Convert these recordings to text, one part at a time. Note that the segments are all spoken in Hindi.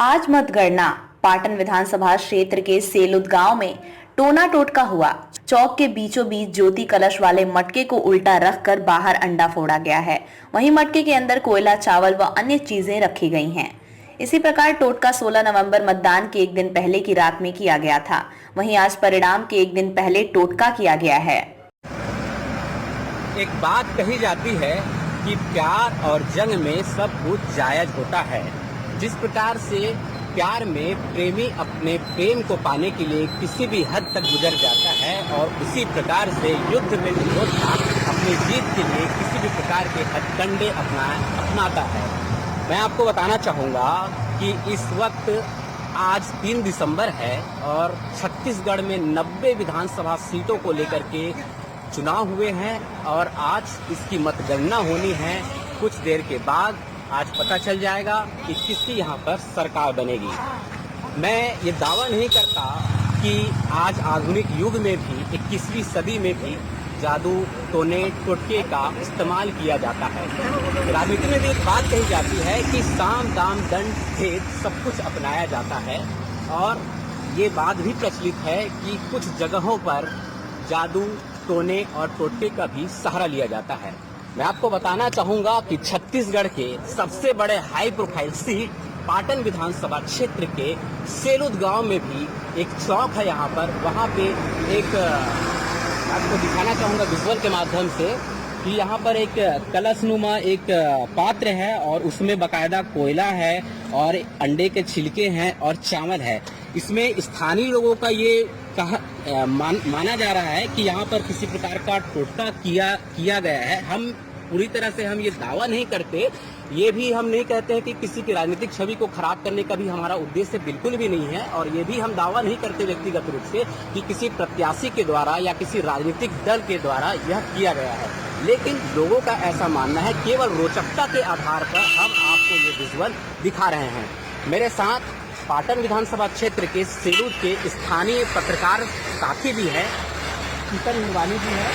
आज मतगणना पाटन विधानसभा क्षेत्र के सेलुद गांव में टोना टोटका हुआ। चौक के बीचों बीच ज्योति कलश वाले मटके को उल्टा रखकर बाहर अंडा फोड़ा गया है। वहीं मटके के अंदर कोयला, चावल व अन्य चीजें रखी गई हैं। इसी प्रकार टोटका 16 नवंबर मतदान के एक दिन पहले की रात में किया गया था। वहीं आज परिणाम के एक दिन पहले टोटका किया गया है। एक बात कही जाती है कि प्यार और जंग में सब कुछ जायज होता है। जिस प्रकार से प्यार में प्रेमी अपने प्रेम को पाने के लिए किसी भी हद तक गुजर जाता है और उसी प्रकार से युद्ध में योद्धा अपनी जीत के लिए किसी भी प्रकार के हथकंडे अपनाता है। मैं आपको बताना चाहूँगा कि इस वक्त आज 3 दिसंबर है और छत्तीसगढ़ में 90 विधानसभा सीटों को लेकर के चुनाव हुए हैं और आज इसकी मतगणना होनी है। कुछ देर के बाद आज पता चल जाएगा कि किसकी यहाँ पर सरकार बनेगी। मैं ये दावा नहीं करता कि आज आधुनिक युग में भी 21वीं सदी में भी जादू, टोने, टोटके का इस्तेमाल किया जाता है। राजनीति में भी एक बात कही जाती है कि साम, दाम, दंड, भेद सब कुछ अपनाया जाता है और ये बात भी प्रचलित है कि कुछ जगहों पर जादू, टोने और टोटके का भी सहारा लिया जाता है। मैं आपको बताना चाहूंगा कि छत्तीसगढ़ के सबसे बड़े हाई प्रोफाइल सीट पाटन विधानसभा क्षेत्र के सेलुद गांव में भी एक चौक है। यहाँ पर वहाँ पे एक आपको दिखाना चाहूँगा विजुअल के माध्यम से कि यहाँ पर एक कलशनुमा एक पात्र है और उसमें बकायदा कोयला है और अंडे के छिलके हैं और चावल है। इसमें स्थानीय लोगों का ये माना जा रहा है कि यहाँ पर किसी प्रकार का टोटका किया गया है। हम पूरी तरह से हम ये दावा नहीं करते, ये भी हम नहीं कहते हैं कि किसी की राजनीतिक छवि को खराब करने का भी हमारा उद्देश्य बिल्कुल भी नहीं है और ये भी हम दावा नहीं करते व्यक्तिगत रूप से कि किसी प्रत्याशी के द्वारा या किसी राजनीतिक दल के द्वारा यह किया गया है। लेकिन लोगों का ऐसा मानना है, केवल रोचकता के आधार पर हम आपको ये विजुअल दिखा रहे हैं। मेरे साथ पाटन विधानसभा क्षेत्र के सेलूद के स्थानीय पत्रकार साथी भी है, शीतल हिरवानी जी है,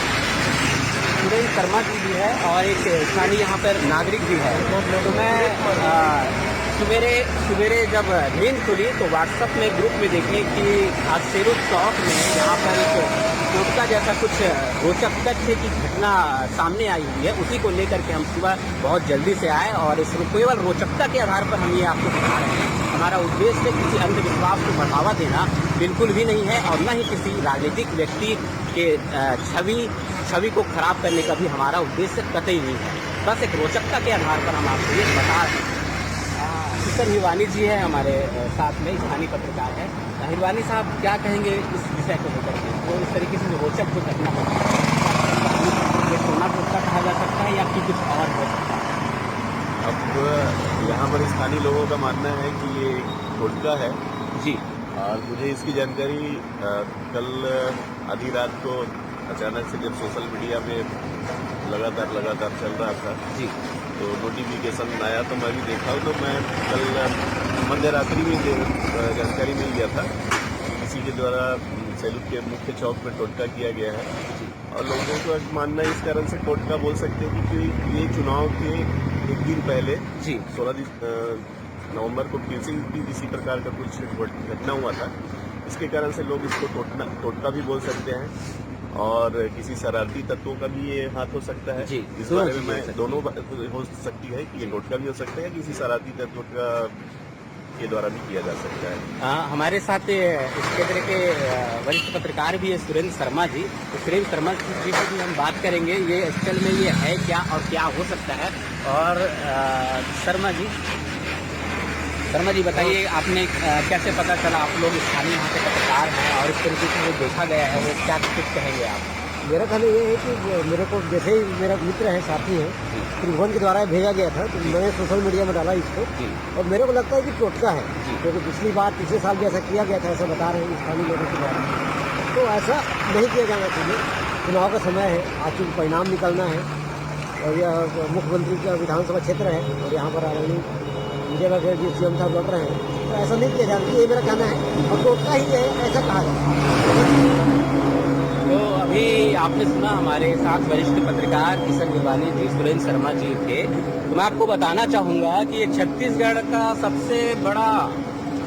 सुरेंद्र शर्मा जी भी है और एक स्थानीय यहाँ पर नागरिक भी है। तो मैं सवेरे जब नींद खुली तो व्हाट्सएप में ग्रुप में देखे कि आज सेलूद चौक में यहाँ पर एक टोटका जैसा कुछ रोचक तथ्य की घटना सामने आई हुई है। उसी को लेकर के हम सुबह बहुत जल्दी से आए और इस केवल रोचकता के आधार पर हम ये आपको दिखा रहे हैं। हमारा उद्देश्य किसी अंधविश्वास को बढ़ावा देना बिल्कुल भी नहीं है और न ही किसी राजनीतिक व्यक्ति के छवि को खराब करने का भी हमारा उद्देश्य कतई नहीं है। बस एक रोचकता के आधार पर हम आपको ये बता रहे हैं। शीतल हिरवानी जी है हमारे साथ में, स्थानीय पत्रकार है। हिरवानी साहब क्या कहेंगे इस विषय को लेकर के? तो इस तरीके से रोचक जो घटना हो ये टोना टोटका कहा जा सकता है या कि कुछ और हो सकता है? अब यहाँ पर स्थानीय लोगों का मानना है कि ये टोटका है जी। और मुझे इसकी जानकारी कल आधी रात को अचानक से जब सोशल मीडिया में लगातार चल रहा था जी, तो नोटिफिकेशन आया तो मैं भी देखा हूँ। तो मैं कल मध्य रात्रि में जानकारी मिल गया था किसी के द्वारा सेलूद के मुख्य चौक में टोटका किया गया है और लोगों का मानना है इस कारण से टोटका बोल सकते हैं क्योंकि ये चुनाव के एक दिन पहले जी 16 नवंबर को फिर से इसी प्रकार का कुछ घटना हुआ था। इसके कारण से लोग इसको टोटका भी बोल सकते हैं और किसी शरारती तत्वों का भी ये हाथ हो सकता है जी। इस बारे में मैं दोनों हो सकती है कि ये टोटका भी हो सकता है, किसी शरारती तत्व का के द्वारा भी किया जा सकता है। हमारे साथ इस क्षेत्र के वरिष्ठ पत्रकार भी है सुरेंद्र शर्मा जी। तो सुरेंद्र शर्मा जी से भी हम बात करेंगे ये असल में ये है क्या और क्या हो सकता है। और शर्मा जी बताइए, आपने कैसे पता चला? आप लोग स्थानीय यहाँ के पत्रकार हैं और इस तरीके से जो देखा गया है वो क्या कुछ कहेंगे आप? मेरा ख्याल ये है कि मेरे को जैसे ही मेरा मित्र है, साथी है, त्रिभुवन के द्वारा भेजा गया था तो मैंने सोशल मीडिया में डाला इसको और मेरे को लगता है कि टोटका है क्योंकि पिछली बार पिछले साल भी ऐसा किया गया था, ऐसा बता रहे हैं स्थानीय लोगों के द्वारा। तो ऐसा नहीं किया जाना चाहिए। चुनाव का समय है, आज चूँकि परिणाम निकलना है और यह मुख्यमंत्री का विधानसभा क्षेत्र है और यहाँ पर आदरणीय विजय बघेल जी सीएम साहब लड़ रहे हैं, तो ऐसा नहीं किया जाना, ये मेरा कहना है और टोटका ही है ऐसा कहा जाता है। तो अभी आपने सुना हमारे साथ वरिष्ठ पत्रकार शीतल हिरवानी जी, सुरेंद्र शर्मा जी थे। तो मैं आपको बताना चाहूँगा कि ये छत्तीसगढ़ का सबसे बड़ा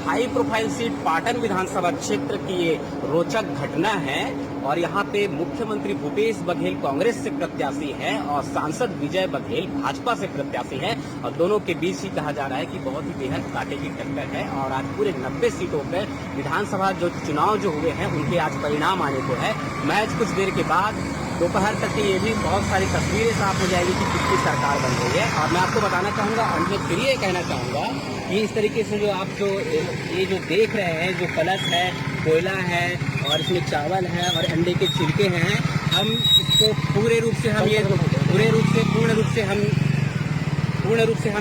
हाई प्रोफाइल सीट पाटन विधानसभा क्षेत्र की ये रोचक घटना है और यहाँ पे मुख्यमंत्री भूपेश बघेल कांग्रेस से प्रत्याशी है और सांसद विजय बघेल भाजपा से प्रत्याशी है और दोनों के बीच ही कहा जा रहा है कि बहुत ही बेहद कांटे की टक्कर है और आज पूरे 90 सीटों पर विधानसभा जो चुनाव जो हुए हैं उनके आज परिणाम आने को है। मैच कुछ देर के बाद दोपहर तक की ये भी बहुत सारी तस्वीरें साफ हो जाएगी कि किसकी सरकार बन रही है। और मैं आपको बताना चाहूँगा अंत में फिर ये कहना चाहूँगा कि इस तरीके से जो आप ये जो देख रहे हैं, जो कलश है, कोयला है और इसमें चावल है और अंडे के छिलके हैं, हम इसको पूर्ण रूप से हम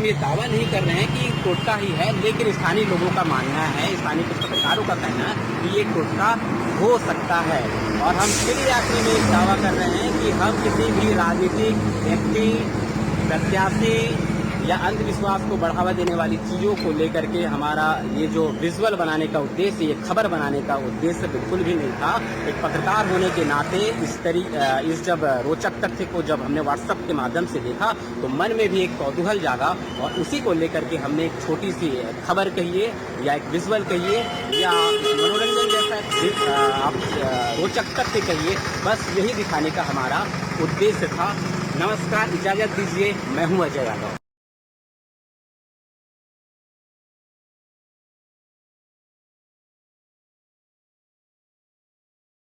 ये दावा नहीं कर रहे हैं कि टोटका ही है, लेकिन स्थानीय लोगों का मानना है, स्थानीय पत्रकारों का कहना है कि ये टोटका हो सकता है। और हम फिर ये आखिरी में एक दावा कर रहे हैं कि हम किसी भी राजनीतिक व्यक्ति, प्रत्याशी या अंधविश्वास को बढ़ावा देने वाली चीज़ों को लेकर के हमारा ये जो विजुअल बनाने का उद्देश्य, ये खबर बनाने का उद्देश्य बिल्कुल भी नहीं था। एक पत्रकार होने के नाते इस जब रोचक तथ्य को जब हमने व्हाट्सएप के माध्यम से देखा तो मन में भी एक कौतूहल जागा और उसी को लेकर के हमने एक छोटी सी खबर कहिए या एक विजुअल कहिए या मनोरंजन जैसा आप रोचक तथ्य कहिए, बस यही दिखाने का हमारा उद्देश्य था। नमस्कार, इजाज़त दीजिए, मैं हूँ अजय यादव।